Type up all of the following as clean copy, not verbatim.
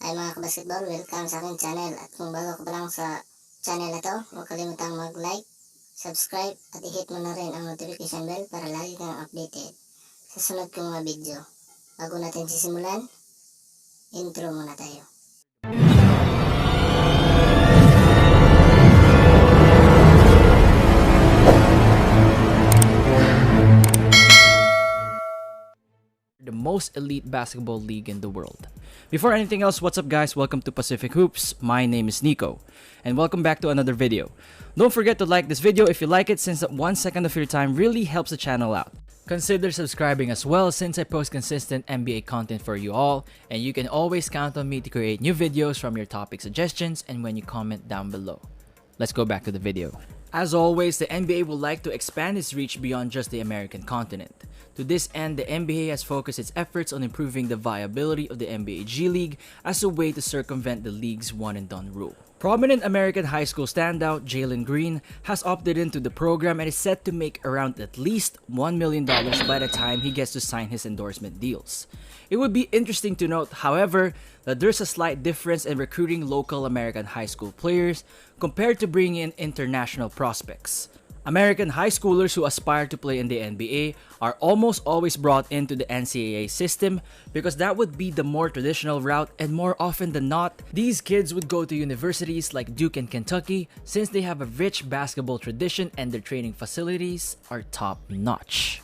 Ay mga kabasketball, welcome sa aking channel. At kung bago ka pa lang sa channel na to, huwag kalimutang mag-like, subscribe at i-hit mo na rin ang notification bell para lagi kang updated sa sunod kong mga video. Bago natin sisimulan, intro muna tayo. The most elite basketball league in the world. Before anything else, what's up guys? Welcome to Pacific Hoops. My name is Nico and welcome back to another video. Don't forget to like this video if you like it, since that 1 second of your time really helps the channel out. Consider subscribing as well, since I post consistent NBA content for you all, and you can always count on me to create new videos from your topic suggestions and when you comment down below. Let's go back to the video. As always, the NBA would like to expand its reach beyond just the American continent. To this end, the NBA has focused its efforts on improving the viability of the NBA G League as a way to circumvent the league's one-and-done rule. Prominent American high school standout Jalen Green has opted into the program and is set to make around at least $1 million by the time he gets to sign his endorsement deals. It would be interesting to note, however, that there's a slight difference in recruiting local American high school players compared to bringing in international prospects. American high schoolers who aspire to play in the NBA are almost always brought into the NCAA system because that would be the more traditional route, and more often than not, these kids would go to universities like Duke and Kentucky since they have a rich basketball tradition and their training facilities are top-notch.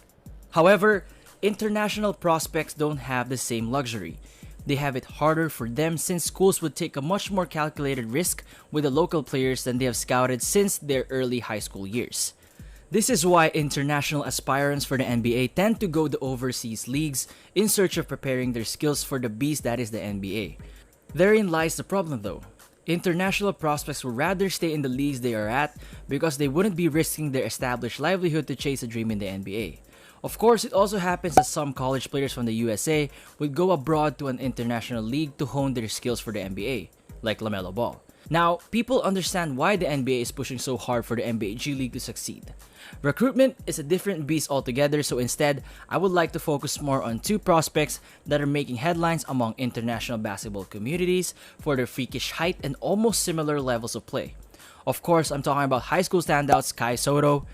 However, international prospects don't have the same luxury. They have it harder for them since schools would take a much more calculated risk with the local players than they have scouted since their early high school years. This is why international aspirants for the NBA tend to go to overseas leagues in search of preparing their skills for the beast that is the NBA. Therein lies the problem though. International prospects would rather stay in the leagues they are at because they wouldn't be risking their established livelihood to chase a dream in the NBA. Of course, it also happens that some college players from the USA would go abroad to an international league to hone their skills for the NBA, like LaMelo Ball. Now, people understand why the NBA is pushing so hard for the NBA G League to succeed. Recruitment is a different beast altogether, so instead, I would like to focus more on two prospects that are making headlines among international basketball communities for their freakish height and almost similar levels of play. Of course, I'm talking about high school standouts SOTTO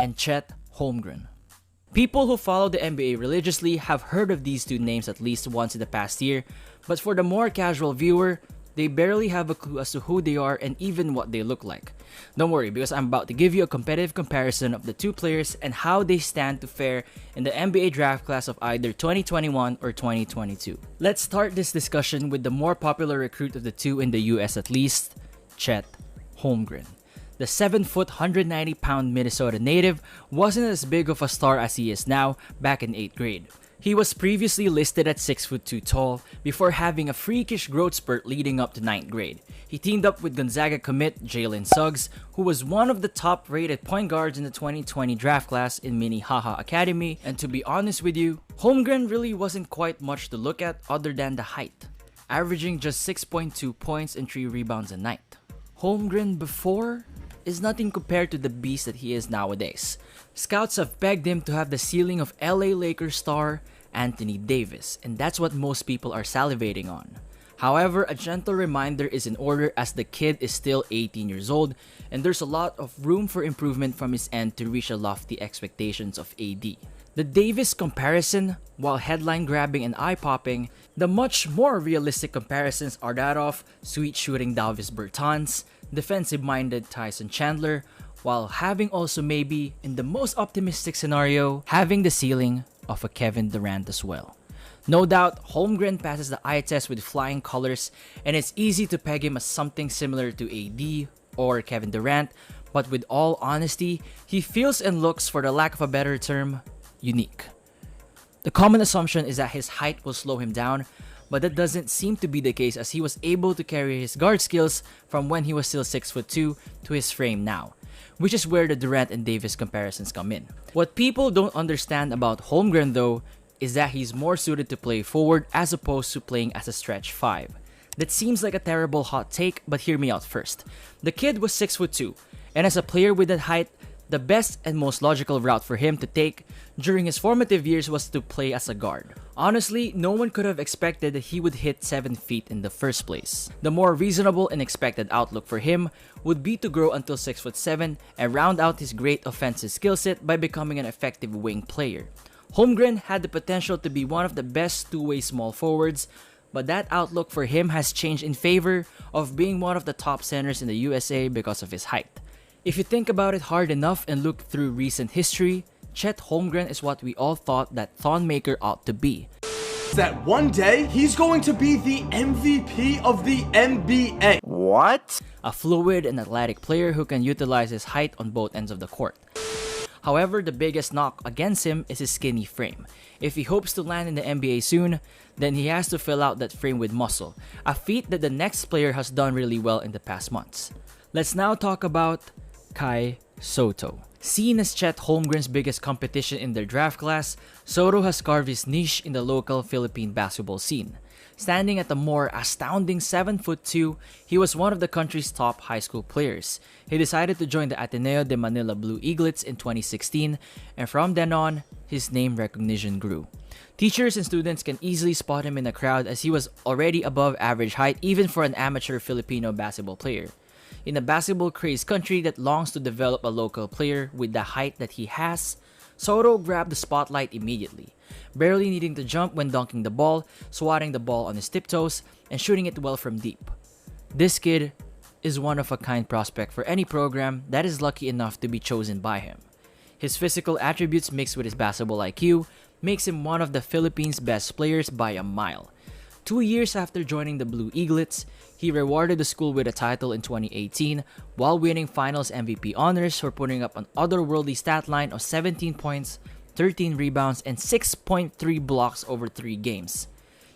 and CHET Holmgren. People who follow the NBA religiously have heard of these two names at least once in the past year, but for the more casual viewer, they barely have a clue as to who they are and even what they look like. Don't worry, because I'm about to give you a competitive comparison of the two players and how they stand to fare in the NBA draft class of either 2021 or 2022. Let's start this discussion with the more popular recruit of the two in the US at least, CHET Holmgren. The 7-foot, 190-pound Minnesota native wasn't as big of a star as he is now back in 8th grade. He was previously listed at 6'2" tall before having a freakish growth spurt leading up to 9th grade. He teamed up with Gonzaga commit Jalen Suggs, who was one of the top-rated point guards in the 2020 draft class in Minnehaha Academy, and to be honest with you, Holmgren really wasn't quite much to look at other than the height, averaging just 6.2 points and 3 rebounds a night. Holmgren before is nothing compared to the beast that he is nowadays. Scouts have pegged him to have the ceiling of LA Lakers star Anthony Davis, and that's what most people are salivating on. However, a gentle reminder is in order, as the kid is still 18 years old and there's a lot of room for improvement from his end to reach the lofty expectations of AD. The Davis comparison, while headline grabbing and eye-popping, the much more realistic comparisons are that of sweet shooting Davis Bertans, defensive-minded Tyson Chandler, while having also maybe, in the most optimistic scenario, having the ceiling of a Kevin Durant as well. No doubt, Holmgren passes the eye test with flying colors, and it's easy to peg him as something similar to AD or Kevin Durant, but with all honesty, he feels and looks, for the lack of a better term, unique. The common assumption is that his height will slow him down, but that doesn't seem to be the case, as he was able to carry his guard skills from when he was still 6'2" to his frame now, which is where the Durant and Davis comparisons come in. What people don't understand about Holmgren though is that he's more suited to play forward as opposed to playing as a stretch 5. That seems like a terrible hot take, but hear me out first. The kid was 6'2", and as a player with that height, The best and most logical route for him to take during his formative years was to play as a guard. Honestly, no one could have expected that he would hit 7 feet in the first place. The more reasonable and expected outlook for him would be to grow until 6'7" and round out his great offensive skill set by becoming an effective wing player. Holmgren had the potential to be one of the best two-way small forwards, but that outlook for him has changed in favor of being one of the top centers in the USA because of his height. If you think about it hard enough and look through recent history, CHET Holmgren is what we all thought that Thonmaker ought to be. That one day, he's going to be the MVP of the NBA. What? A fluid and athletic player who can utilize his height on both ends of the court. However, the biggest knock against him is his skinny frame. If he hopes to land in the NBA soon, then he has to fill out that frame with muscle, a feat that the next player has done really well in the past months. Let's now talk about Kai Sotto. Seen as CHET Holmgren's biggest competition in their draft class, Sotto has carved his niche in the local Philippine basketball scene. Standing at a more astounding 7'2", he was one of the country's top high school players. He decided to join the Ateneo de Manila Blue Eaglets in 2016, and from then on, his name recognition grew. Teachers and students can easily spot him in the crowd as he was already above average height even for an amateur Filipino basketball player. In a basketball-crazed country that longs to develop a local player with the height that he has, Sotto grabbed the spotlight immediately, barely needing to jump when dunking the ball, swatting the ball on his tiptoes, and shooting it well from deep. This kid is one of a kind prospect for any program that is lucky enough to be chosen by him. His physical attributes mixed with his basketball IQ makes him one of the Philippines' best players by a mile. 2 years after joining the Blue Eaglets, he rewarded the school with a title in 2018 while winning finals MVP honors for putting up an otherworldly stat line of 17 points, 13 rebounds, and 6.3 blocks over 3 games.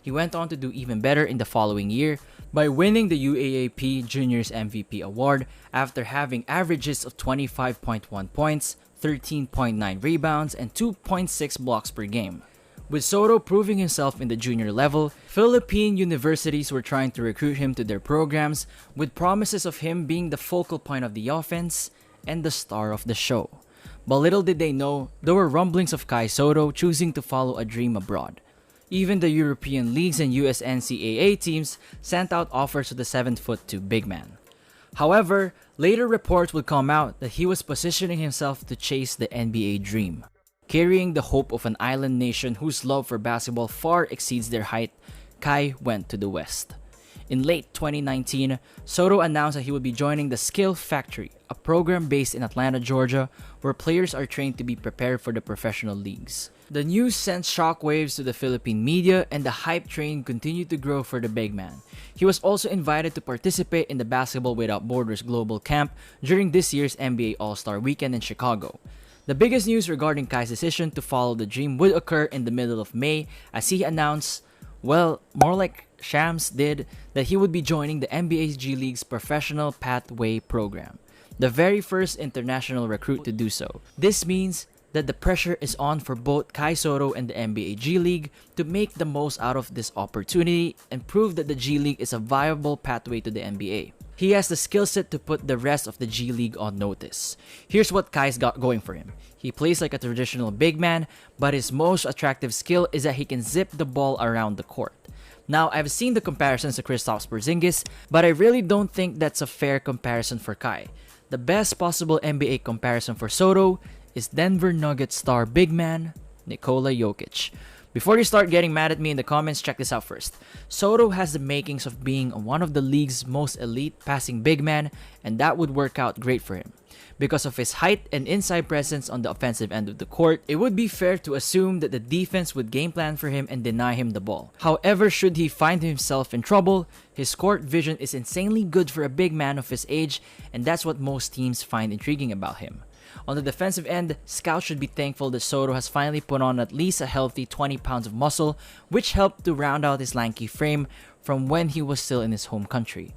He went on to do even better in the following year by winning the UAAP Juniors MVP award after having averages of 25.1 points, 13.9 rebounds, and 2.6 blocks per game. With Sotto proving himself in the junior level, Philippine universities were trying to recruit him to their programs with promises of him being the focal point of the offense and the star of the show. But little did they know, there were rumblings of Kai Sotto choosing to follow a dream abroad. Even the European leagues and US NCAA teams sent out offers to the 7'2" big man. However, later reports would come out that he was positioning himself to chase the NBA dream. Carrying the hope of an island nation whose love for basketball far exceeds their height, Kai went to the West. In late 2019, Sotto announced that he would be joining the Skill Factory, a program based in Atlanta, Georgia, where players are trained to be prepared for the professional leagues. The news sent shockwaves to the Philippine media, and the hype train continued to grow for the big man. He was also invited to participate in the Basketball Without Borders Global Camp during this year's NBA All-Star Weekend in Chicago. The biggest news regarding Kai's decision to follow the dream would occur in the middle of May as he announced, well, more like Shams did, that he would be joining the NBA's G League's Professional Pathway program, the very first international recruit to do so. This means that the pressure is on for both Kai Sotto and the NBA G League to make the most out of this opportunity and prove that the G League is a viable pathway to the NBA. He has the skill set to put the rest of the G League on notice. Here's what Kai's got going for him. He plays like a traditional big man, but his most attractive skill is that he can zip the ball around the court. Now, I've seen the comparisons to Kristaps Porzingis, but I really don't think that's a fair comparison for Kai. The best possible NBA comparison for Sotto is Denver Nuggets star big man Nikola Jokic. Before you start getting mad at me in the comments, check this out first. Sotto has the makings of being one of the league's most elite passing big men, and that would work out great for him. Because of his height and inside presence on the offensive end of the court, it would be fair to assume that the defense would game plan for him and deny him the ball. However, should he find himself in trouble, his court vision is insanely good for a big man of his age, and that's what most teams find intriguing about him. On the defensive end, scouts should be thankful that Sotto has finally put on at least a healthy 20 pounds of muscle, which helped to round out his lanky frame from when he was still in his home country.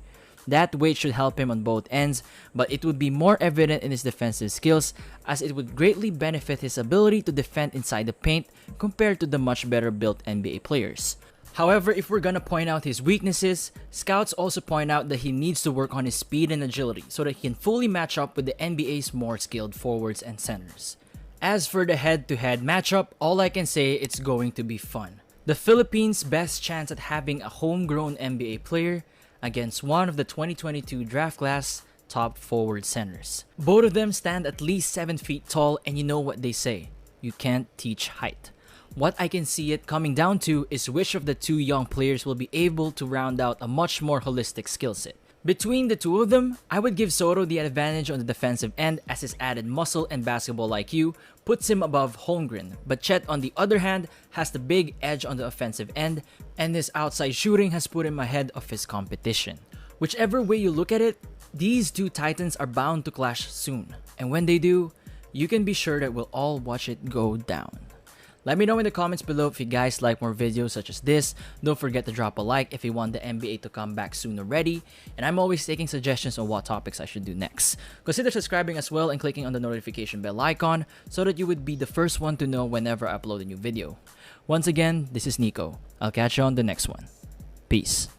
That weight should help him on both ends, but it would be more evident in his defensive skills as it would greatly benefit his ability to defend inside the paint compared to the much better built NBA players. However, if we're gonna point out his weaknesses, scouts also point out that he needs to work on his speed and agility so that he can fully match up with the NBA's more skilled forwards and centers. As for the head-to-head matchup, all I can say it's going to be fun. The Philippines' best chance at having a homegrown NBA player against one of the 2022 draft class top forward centers. Both of them stand at least 7 feet tall, and you know what they say, you can't teach height. What I can see it coming down to is which of the two young players will be able to round out a much more holistic skill set. Between the two of them, I would give Soto the advantage on the defensive end as his added muscle and basketball IQ puts him above Holmgren, but Chet on the other hand has the big edge on the offensive end, and his outside shooting has put him ahead of his competition. Whichever way you look at it, these two titans are bound to clash soon, and when they do, you can be sure that we'll all watch it go down. Let me know in the comments below if you guys like more videos such as this. Don't forget to drop a like if you want the NBA to come back soon already. And I'm always taking suggestions on what topics I should do next. Consider subscribing as well and clicking on the notification bell icon so that you would be the first one to know whenever I upload a new video. Once again, this is Nico. I'll catch you on the next one. Peace.